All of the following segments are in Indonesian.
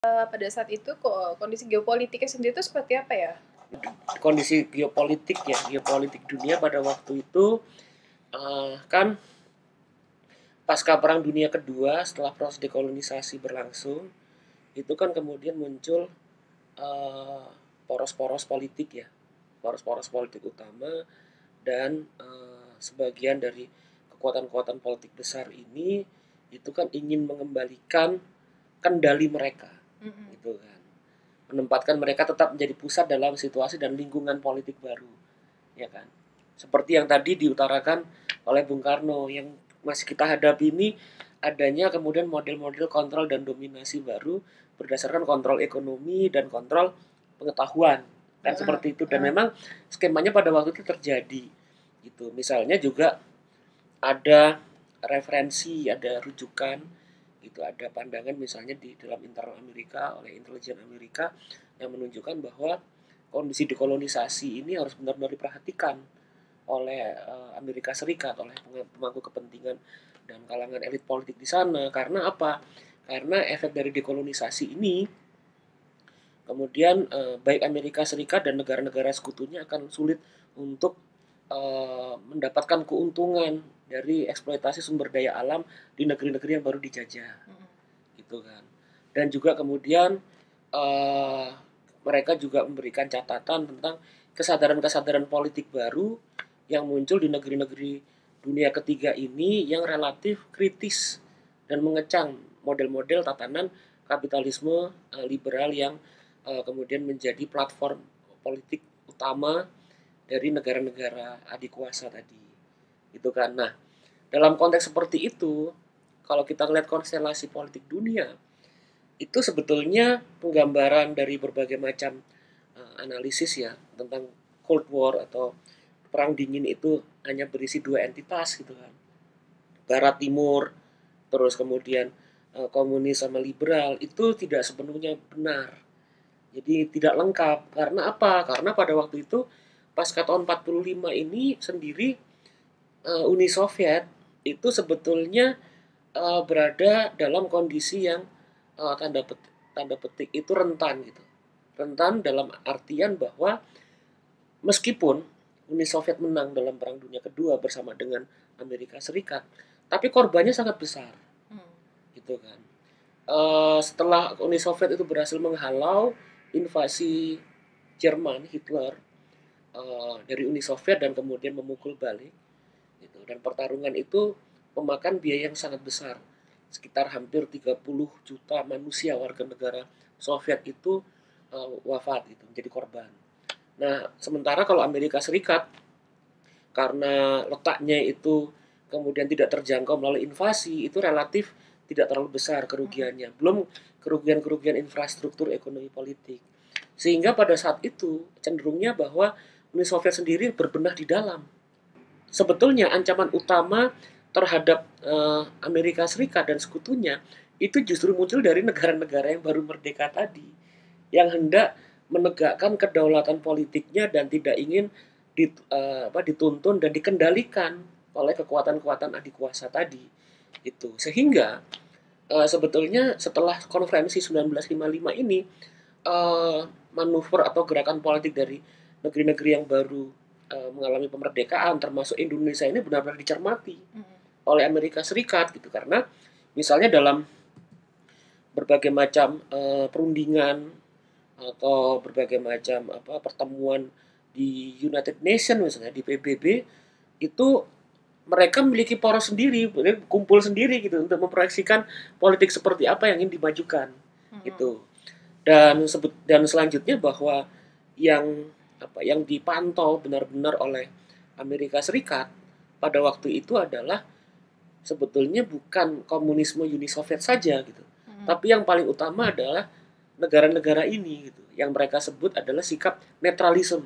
Pada saat itu kondisi geopolitiknya sendiri itu seperti apa ya? Kondisi geopolitik dunia pada waktu itu kan pasca Perang Dunia Kedua, setelah proses dekolonisasi berlangsung, itu kan kemudian muncul eh, poros-poros politik ya, poros-poros politik utama, dan sebagian dari kekuatan-kekuatan politik besar ini itu kan ingin mengembalikan kendali mereka, gitu kan, menempatkan mereka tetap menjadi pusat dalam situasi dan lingkungan politik baru, ya kan. Seperti yang tadi diutarakan oleh Bung Karno, yang masih kita hadapi ini adanya kemudian model-model kontrol dan dominasi baru berdasarkan kontrol ekonomi dan kontrol pengetahuan, kan seperti itu. Dan memang skemanya pada waktu itu terjadi gitu. Misalnya juga ada referensi, ada rujukan gitu, ada pandangan misalnya di dalam internal Amerika oleh intelijen Amerika yang menunjukkan bahwa kondisi dekolonisasi ini harus benar-benar diperhatikan oleh Amerika Serikat, oleh pemangku kepentingan dan kalangan elit politik di sana. Karena apa? Karena efek dari dekolonisasi ini kemudian baik Amerika Serikat dan negara-negara sekutunya akan sulit untuk mendapatkan keuntungan dari eksploitasi sumber daya alam di negeri-negeri yang baru dijajah, gitu kan. Dan juga kemudian mereka juga memberikan catatan tentang kesadaran-kesadaran politik baru yang muncul di negeri-negeri dunia ketiga ini yang relatif kritis dan mengecam model-model tatanan kapitalisme liberal yang kemudian menjadi platform politik utama dari negara-negara adik kuasa tadi, gitu kan. Nah, dalam konteks seperti itu, kalau kita lihat konstelasi politik dunia, itu sebetulnya penggambaran dari berbagai macam analisis ya tentang Cold War atau perang dingin itu hanya berisi dua entitas gitu kan, Barat Timur, terus kemudian komunis sama liberal, itu tidak sepenuhnya benar. Jadi tidak lengkap. Karena apa? Karena pada waktu itu pasca tahun 45 ini sendiri Uni Soviet itu sebetulnya berada dalam kondisi yang tanda petik itu rentan gitu. Rentan dalam artian bahwa meskipun Uni Soviet menang dalam Perang Dunia Kedua bersama dengan Amerika Serikat, tapi korbannya sangat besar, gitu kan. Setelah Uni Soviet itu berhasil menghalau invasi Jerman, Hitler, dari Uni Soviet dan kemudian memukul balik, gitu. Dan pertarungan itu memakan biaya yang sangat besar, sekitar hampir 30 juta manusia warga negara Soviet itu wafat gitu, menjadi korban. Nah, sementara kalau Amerika Serikat karena letaknya itu kemudian tidak terjangkau melalui invasi, itu relatif tidak terlalu besar kerugiannya. Belum kerugian-kerugian infrastruktur ekonomi politik. Sehingga pada saat itu cenderungnya bahwa Uni Soviet sendiri berbenah di dalam. Sebetulnya ancaman utama terhadap Amerika Serikat dan sekutunya itu justru muncul dari negara-negara yang baru merdeka tadi, yang hendak menegakkan kedaulatan politiknya dan tidak ingin dituntun dan dikendalikan oleh kekuatan-kekuatan adik kuasa tadi. Itu sehingga sebetulnya setelah konferensi 1955 ini manuver atau gerakan politik dari negeri-negeri yang baru mengalami kemerdekaan termasuk Indonesia ini benar-benar dicermati oleh Amerika Serikat gitu, karena misalnya dalam berbagai macam perundingan atau berbagai macam pertemuan di United Nations misalnya di PBB itu mereka memiliki poros sendiri, kumpul sendiri gitu untuk memproyeksikan politik seperti apa yang ingin dimajukan gitu. Dan selanjutnya bahwa yang yang dipantau benar-benar oleh Amerika Serikat pada waktu itu adalah sebetulnya bukan komunisme Uni Soviet saja gitu. Tapi yang paling utama adalah negara-negara ini gitu, yang mereka sebut adalah sikap netralisme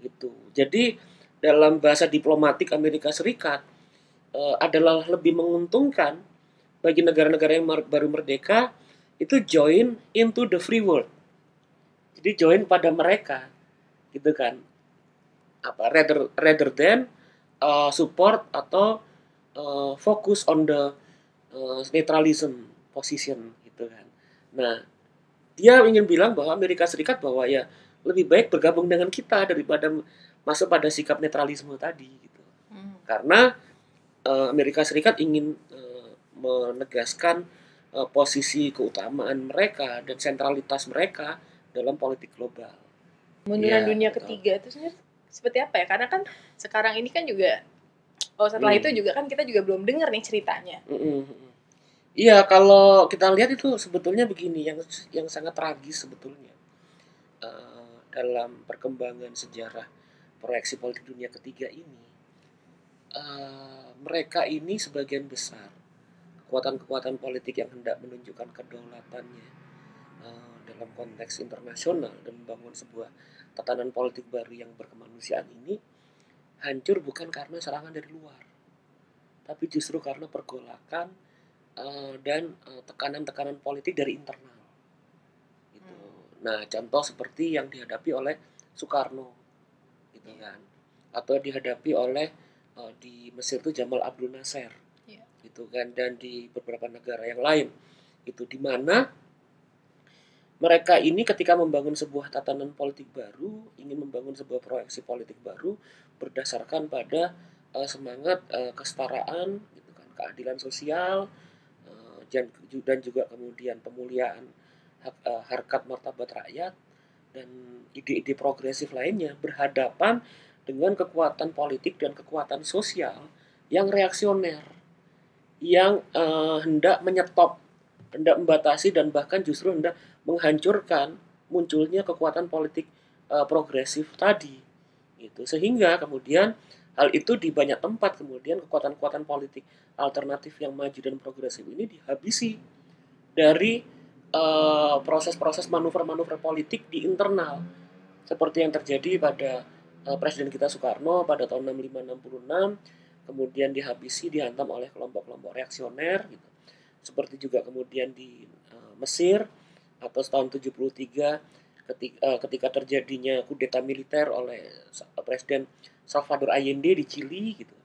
gitu. Jadi dalam bahasa diplomatik Amerika Serikat adalah lebih menguntungkan bagi negara-negara yang baru merdeka itu join into the free world. Jadi join pada mereka, gitu kan. Rather than support atau focus on the neutralism position, gitu kan. Nah, dia ingin bilang bahwa Amerika Serikat bahwa ya lebih baik bergabung dengan kita daripada masuk pada sikap netralisme tadi gitu. Karena Amerika Serikat ingin menegaskan posisi keutamaan mereka dan sentralitas mereka dalam politik global. Munduran Ya, dunia betul. ketiga itu sebenarnya seperti apa ya? Karena kan sekarang ini kan juga setelah itu juga kan kita juga belum dengar nih ceritanya. Iya, kalau kita lihat itu sebetulnya begini, yang sangat tragis sebetulnya dalam perkembangan sejarah proyeksi politik dunia ketiga ini, mereka ini sebagian besar kekuatan-kekuatan politik yang hendak menunjukkan kedaulatannya dalam konteks internasional dan membangun sebuah tatanan politik baru yang berkemanusiaan ini hancur bukan karena serangan dari luar, tapi justru karena pergolakan dan tekanan-tekanan politik dari internal. Gitu. Nah, contoh seperti yang dihadapi oleh Soekarno, gitu kan, atau dihadapi oleh di Mesir itu Jamal Abdul Nasser, gitu kan, dan di beberapa negara yang lain, itu di mana mereka ini ketika membangun sebuah tatanan politik baru, ingin membangun sebuah proyeksi politik baru berdasarkan pada semangat kesetaraan, gitu kan, keadilan sosial, dan juga kemudian pemuliaan harkat martabat rakyat dan ide-ide progresif lainnya berhadapan dengan kekuatan politik dan kekuatan sosial yang reaksioner, yang hendak menyetop, hendak membatasi dan bahkan justru hendak menghancurkan munculnya kekuatan politik progresif tadi. Gitu. Sehingga kemudian hal itu di banyak tempat kemudian kekuatan-kekuatan politik alternatif yang maju dan progresif ini dihabisi dari proses-proses manuver-manuver politik di internal seperti yang terjadi pada Presiden kita Soekarno pada tahun 65-66, kemudian dihabisi, dihantam oleh kelompok-kelompok reaksioner gitu. Seperti juga kemudian di Mesir atau tahun 73 ketika terjadinya kudeta militer oleh Presiden Salvador Allende di Chili gitu.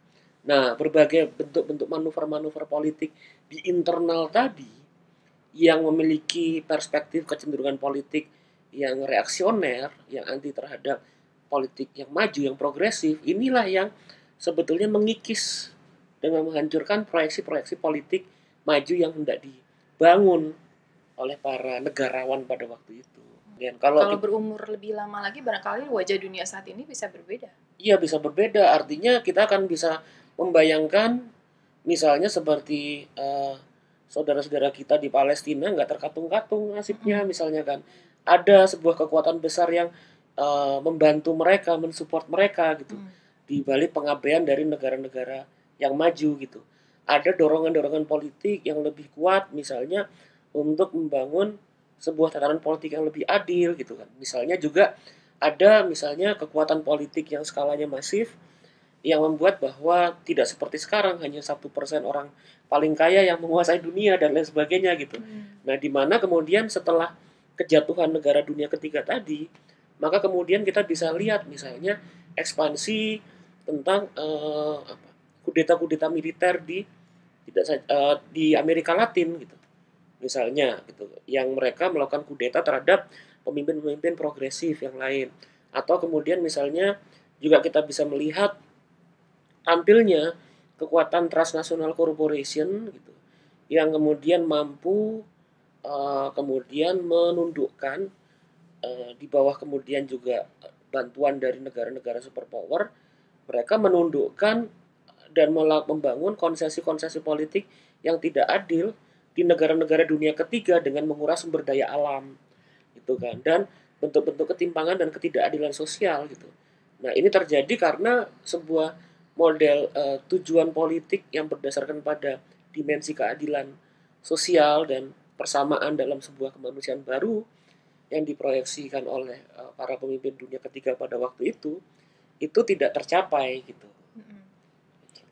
Nah, berbagai bentuk-bentuk manuver-manuver politik di internal tadi yang memiliki perspektif kecenderungan politik yang reaksioner, yang anti terhadap politik yang maju, yang progresif, inilah yang sebetulnya mengikis dengan menghancurkan proyeksi-proyeksi politik maju yang hendak dibangun oleh para negarawan pada waktu itu. Dan kalau berumur lebih lama lagi, barangkali wajah dunia saat ini bisa berbeda. Iya, bisa berbeda. Artinya kita akan bisa membayangkan misalnya seperti saudara-saudara kita di Palestina nggak terkatung-katung nasibnya, misalnya kan. Ada sebuah kekuatan besar yang membantu mereka, mensupport mereka gitu. Di balik pengabaian dari negara-negara yang maju gitu. Ada dorongan-dorongan politik yang lebih kuat misalnya untuk membangun sebuah tatanan politik yang lebih adil gitu kan. Misalnya juga ada misalnya kekuatan politik yang skalanya masif yang membuat bahwa tidak seperti sekarang hanya 1% orang paling kaya yang menguasai dunia dan lain sebagainya gitu. Nah, di mana kemudian setelah kejatuhan negara dunia ketiga tadi, maka kemudian kita bisa lihat misalnya ekspansi tentang kudeta-kudeta militer di Amerika Latin gitu. Misalnya gitu, yang mereka melakukan kudeta terhadap pemimpin-pemimpin progresif yang lain. Atau kemudian misalnya juga kita bisa melihat tampilnya kekuatan transnational corporation gitu, yang kemudian mampu kemudian menundukkan di bawah kemudian juga bantuan dari negara-negara superpower, mereka menundukkan dan membangun konsesi-konsesi politik yang tidak adil di negara-negara dunia ketiga dengan menguras sumber daya alam gitu kan, dan bentuk-bentuk ketimpangan dan ketidakadilan sosial gitu. Nah, ini terjadi karena sebuah model tujuan politik yang berdasarkan pada dimensi keadilan sosial dan persamaan dalam sebuah kemanusiaan baru yang diproyeksikan oleh para pemimpin dunia ketiga pada waktu itu tidak tercapai gitu.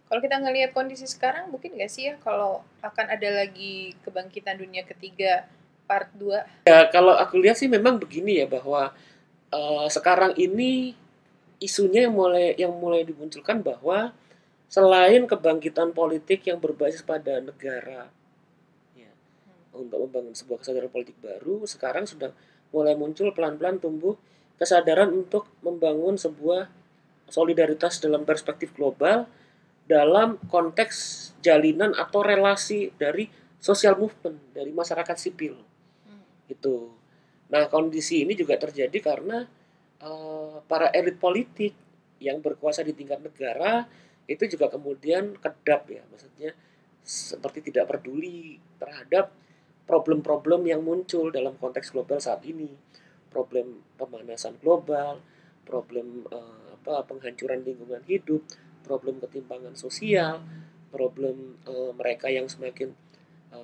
Kalau kita ngelihat kondisi sekarang, mungkin nggak sih ya kalau akan ada lagi kebangkitan dunia ketiga part 2? Ya, kalau aku lihat sih memang begini ya, bahwa sekarang ini isunya yang mulai dimunculkan bahwa selain kebangkitan politik yang berbasis pada negara, ya, untuk membangun sebuah kesadaran politik baru, sekarang sudah mulai muncul pelan-pelan tumbuh kesadaran untuk membangun sebuah solidaritas dalam perspektif global dalam konteks jalinan atau relasi dari social movement, dari masyarakat sipil. Gitu. Nah, kondisi ini juga terjadi karena para elit politik yang berkuasa di tingkat negara itu juga kemudian kedap ya, maksudnya seperti tidak peduli terhadap problem-problem yang muncul dalam konteks global saat ini, problem pemanasan global, problem penghancuran lingkungan hidup, problem ketimpangan sosial, problem mereka yang semakin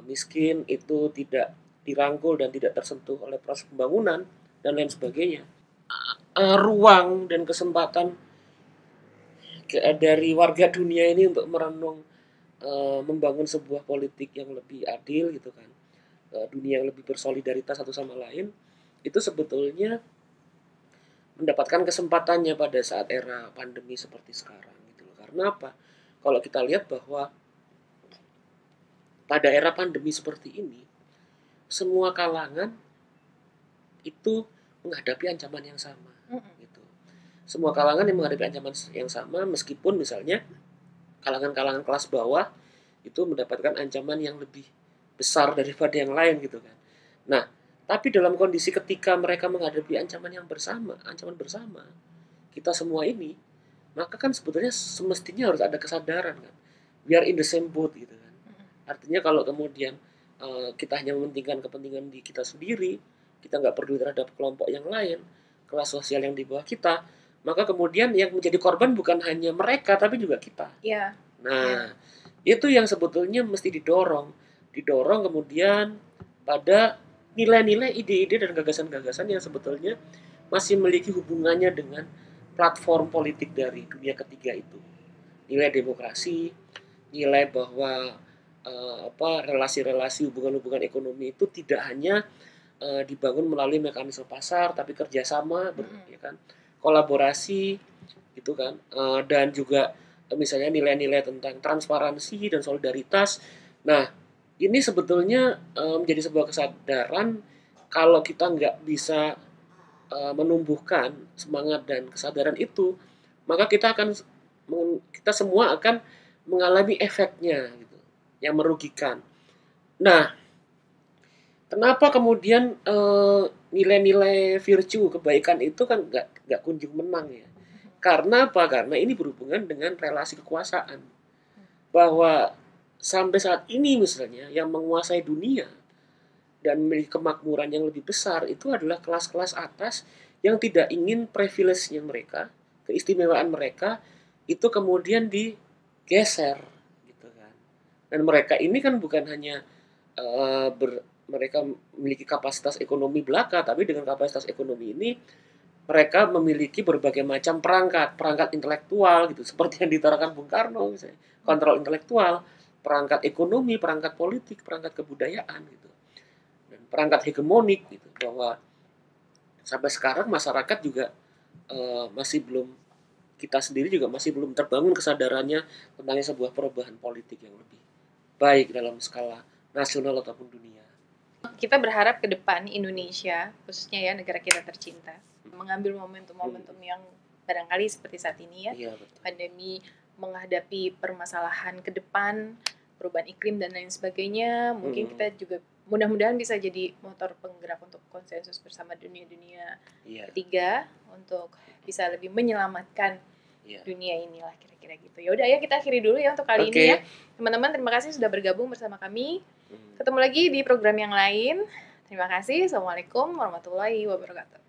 miskin itu tidak dirangkul dan tidak tersentuh oleh proses pembangunan dan lain sebagainya. Ruang dan kesempatan dari warga dunia ini untuk merenung membangun sebuah politik yang lebih adil gitu kan, dunia yang lebih bersolidaritas satu sama lain, itu sebetulnya mendapatkan kesempatannya pada saat era pandemi seperti sekarang gitu loh. Karena apa? Kalau kita lihat bahwa pada era pandemi seperti ini semua kalangan itu menghadapi ancaman yang sama gitu. Semua kalangan yang menghadapi ancaman yang sama, meskipun misalnya kalangan-kalangan kelas bawah itu mendapatkan ancaman yang lebih besar daripada yang lain gitu kan. Nah, tapi dalam kondisi ketika mereka menghadapi ancaman bersama, kita semua ini, maka kan sebetulnya semestinya harus ada kesadaran kan. We are in the same boat gitu kan. Artinya kalau kemudian kita hanya mementingkan kepentingan di kita sendiri, kita nggak peduli terhadap kelompok yang lain, kelas sosial yang di bawah kita, maka kemudian yang menjadi korban bukan hanya mereka tapi juga kita. Iya. Nah, itu yang sebetulnya mesti didorong kemudian pada nilai-nilai, ide-ide dan gagasan-gagasan yang sebetulnya masih memiliki hubungannya dengan platform politik dari dunia ketiga itu. Nilai demokrasi, nilai bahwa relasi-relasi hubungan-hubungan ekonomi itu tidak hanya dibangun melalui mekanisme pasar tapi kerjasama, ya kan, kolaborasi gitu kan, dan juga misalnya nilai-nilai tentang transparansi dan solidaritas. Nah, ini sebetulnya menjadi sebuah kesadaran. Kalau kita nggak bisa menumbuhkan semangat dan kesadaran itu, maka kita semua akan mengalami efeknya gitu, yang merugikan. Nah, kenapa kemudian nilai-nilai virtue kebaikan itu kan nggak kunjung menang ya? Karena apa? Karena ini berhubungan dengan relasi kekuasaan. Bahwa sampai saat ini misalnya yang menguasai dunia dan memiliki kemakmuran yang lebih besar itu adalah kelas-kelas atas yang tidak ingin privilege-nya mereka, keistimewaan mereka itu kemudian digeser gitu kan. Dan mereka ini kan bukan hanya mereka memiliki kapasitas ekonomi belaka, tapi dengan kapasitas ekonomi ini mereka memiliki berbagai macam perangkat intelektual gitu, seperti yang ditarakan Bung Karno misalnya, kontrol intelektual, perangkat ekonomi, perangkat politik, perangkat kebudayaan gitu, dan perangkat hegemonik gitu, bahwa sampai sekarang masyarakat juga kita sendiri juga masih belum terbangun kesadarannya tentang sebuah perubahan politik yang lebih baik dalam skala nasional ataupun dunia. Kita berharap ke depan Indonesia, khususnya ya negara kita tercinta, mengambil momentum-momentum yang barangkali seperti saat ini ya, pandemi, menghadapi permasalahan ke depan, perubahan iklim dan lain sebagainya. Mungkin kita juga mudah-mudahan bisa jadi motor penggerak untuk konsensus bersama dunia-dunia ketiga untuk bisa lebih menyelamatkan dunia inilah, kira-kira gitu. Ya udah ya, kita akhiri dulu ya untuk kali ini ya. Teman-teman, terima kasih sudah bergabung bersama kami. Ketemu lagi di program yang lain. Terima kasih. Assalamualaikum warahmatullahi wabarakatuh.